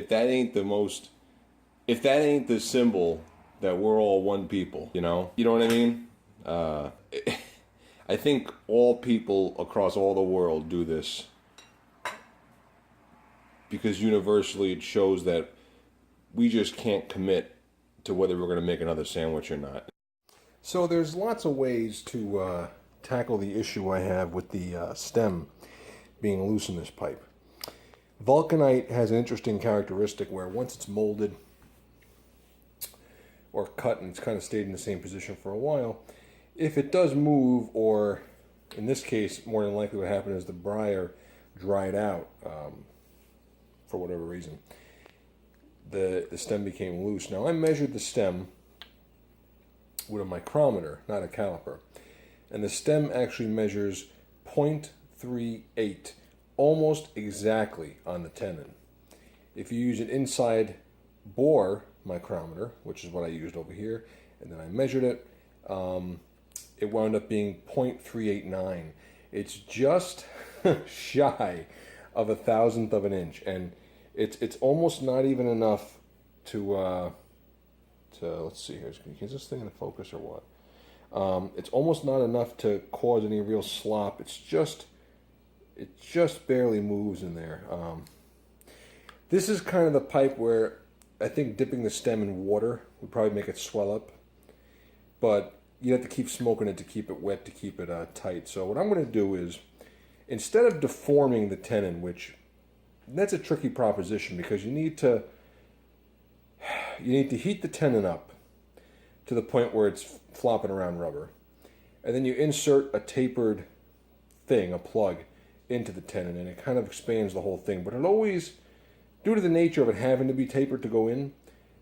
that ain't the most, if that ain't the symbol that we're all one people, you know? You know what I mean? Uh, I think all people across all the world do this because universally it shows that we just can't commit to whether we're going to make another sandwich or not. So there's lots of ways to tackle the issue I have with the stem being loose in this pipe. Vulcanite has an interesting characteristic where once it's molded or cut and it's kind of stayed in the same position for a while, if it does move, or in this case, more than likely what happened is the briar dried out for whatever reason, the stem became loose. Now I measured the stem with a micrometer, not a caliper, and the stem actually measures 0.38, almost exactly on the tenon. If you use an inside bore micrometer, which is what I used over here, and then I measured it, it wound up being 0.389. It's just shy of a thousandth of an inch, and it's almost not even enough to let's see here. Is this thing in focus or what? It's almost not enough to cause any real slop. It just barely moves in there. This is kind of the pipe where I think dipping the stem in water would probably make it swell up, but you have to keep smoking it to keep it wet, to keep it tight. So what I'm going to do is, instead of deforming the tenon, which that's a tricky proposition because you need to heat the tenon up to the point where it's flopping around rubber, and then you insert a tapered thing, a plug, into the tenon, and it kind of expands the whole thing. But it always, due to the nature of it having to be tapered to go in,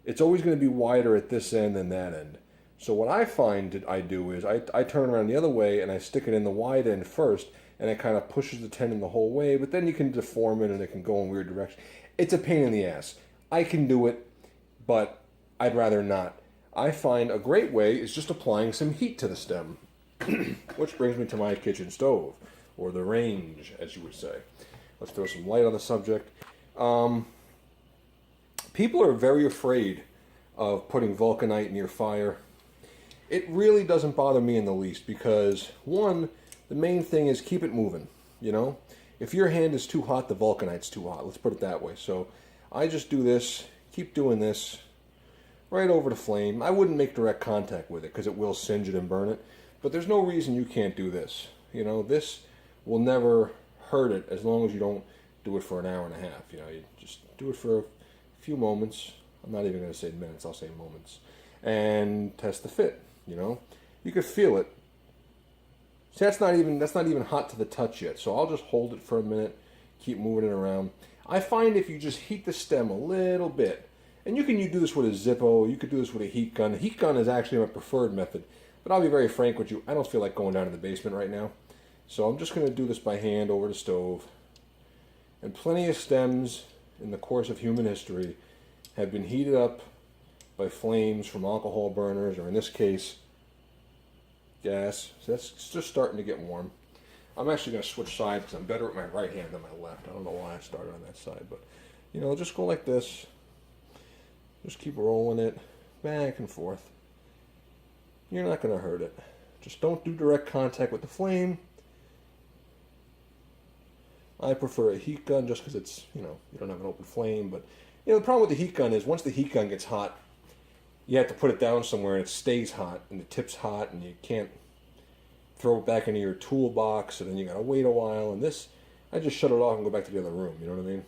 it's always going to be wider at this end than that end. So what I find that I do is I turn around the other way and I stick it in the wide end first, and it kind of pushes the tenon the whole way, but then you can deform it and it can go in weird directions. It's a pain in the ass. I can do it, but I'd rather not. I find a great way is just applying some heat to the stem, which brings me to my kitchen stove, or the range, as you would say. Let's throw some light on the subject. People are very afraid of putting vulcanite near fire. It really doesn't bother me in the least because, one, the main thing is keep it moving, you know? If your hand is too hot, the vulcanite's too hot. Let's put it that way. So I just do this, keep doing this, right over the flame. I wouldn't make direct contact with it because it will singe it and burn it. But there's no reason you can't do this. You know, this will never hurt it as long as you don't do it for an hour and a half. You know, you just do it for a few moments. I'm not even going to say minutes, I'll say moments. And test the fit, you know. You could feel it. See, that's not even hot to the touch yet. So I'll just hold it for a minute, keep moving it around. I find if you just heat the stem a little bit, and you can do this with a Zippo, you could do this with a heat gun. A heat gun is actually my preferred method, but I'll be very frank with you, I don't feel like going down to the basement right now. So I'm just going to do this by hand over the stove. And plenty of stems in the course of human history have been heated up by flames from alcohol burners, or in this case, gas. So that's just starting to get warm. I'm actually going to switch sides because I'm better with my right hand than my left. I don't know why I started on that side, but you know, just go like this. Just keep rolling it back and forth. You're not going to hurt it. Just don't do direct contact with the flame. I prefer a heat gun just because it's, you know, you don't have an open flame. But, you know, the problem with the heat gun is once the heat gun gets hot, you have to put it down somewhere and it stays hot and the tip's hot and you can't throw it back into your toolbox and then you got to wait a while. And this, I just shut it off and go back to the other room. You know what I mean?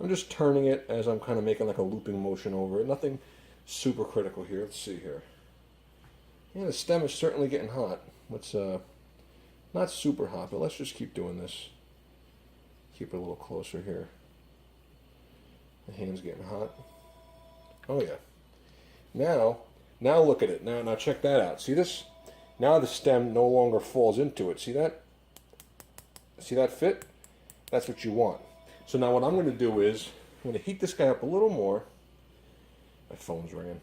I'm just turning it as I'm kind of making like a looping motion over it. Nothing super critical here. Let's see here. Yeah, the stem is certainly getting hot. Let's, not super hot, but let's just keep doing this. Keep it a little closer here. The hand's getting hot. Oh yeah. Now look at it. Now check that out. See this? Now the stem no longer falls into it. See that? See that fit? That's what you want. So now what I'm going to do is, I'm going to heat this guy up a little more. My phone's ringing.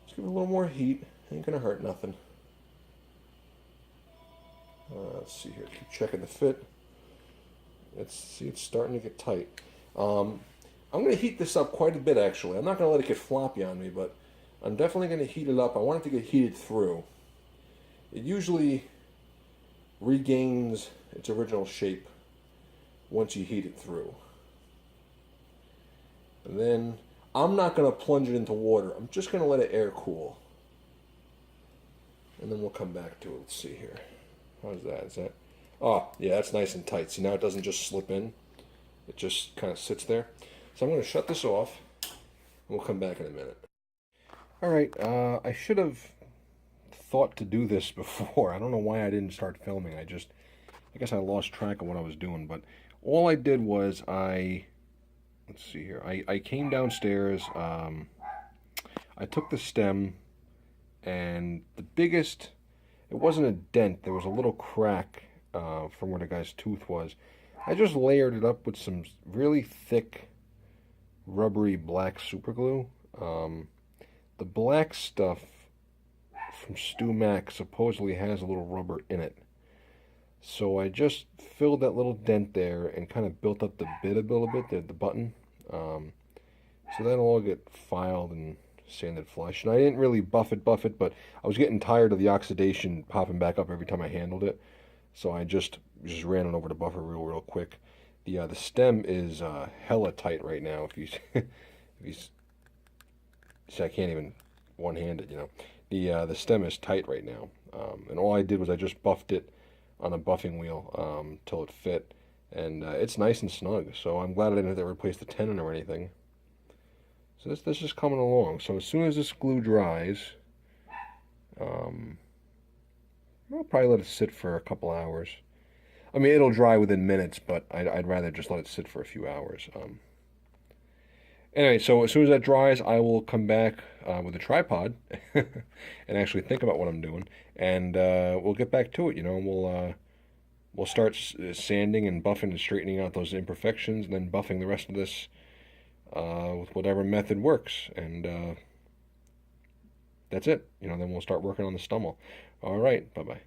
Just give it a little more heat. Ain't going to hurt nothing. Let's see here. Keep checking the fit. See, it's starting to get tight. I'm going to heat this up quite a bit, actually. I'm not going to let it get floppy on me, but I'm definitely going to heat it up. I want it to get heated through. It usually regains its original shape once you heat it through. And then I'm not going to plunge it into water. I'm just going to let it air cool. And then we'll come back to it. Let's see here. How's that? Is that? Oh, yeah, that's nice and tight. See, now it doesn't just slip in. It just kind of sits there. So I'm going to shut this off. And we'll come back in a minute. All right, I should have thought to do this before. I don't know why I didn't start filming. I guess I lost track of what I was doing. But all I did was let's see here. I came downstairs. I took the stem, and it wasn't a dent. There was a little crack from where the guy's tooth was. I just layered it up with some really thick, rubbery black super glue. The black stuff from Stu Mac supposedly has a little rubber in it. So I just filled that little dent there and kind of built up the bit a little bit, the button. So that'll all get filed and sanded flush. And I didn't really buff it, but I was getting tired of the oxidation popping back up every time I handled it. So I just ran it over the buffer real quick. The stem is hella tight right now. If you see, I can't even one-hand it, you know. The stem is tight right now. And all I did was I just buffed it on a buffing wheel till it fit. And it's nice and snug. So I'm glad I didn't have to replace the tenon or anything. So this is coming along. So as soon as this glue dries, I'll probably let it sit for a couple hours. I mean, it'll dry within minutes, but I'd rather just let it sit for a few hours. Anyway, so as soon as that dries, I will come back with a tripod and actually think about what I'm doing, and we'll get back to it. You know, we'll start sanding and buffing and straightening out those imperfections, and then buffing the rest of this with whatever method works, and that's it. You know, then we'll start working on the stummel. All right, bye-bye.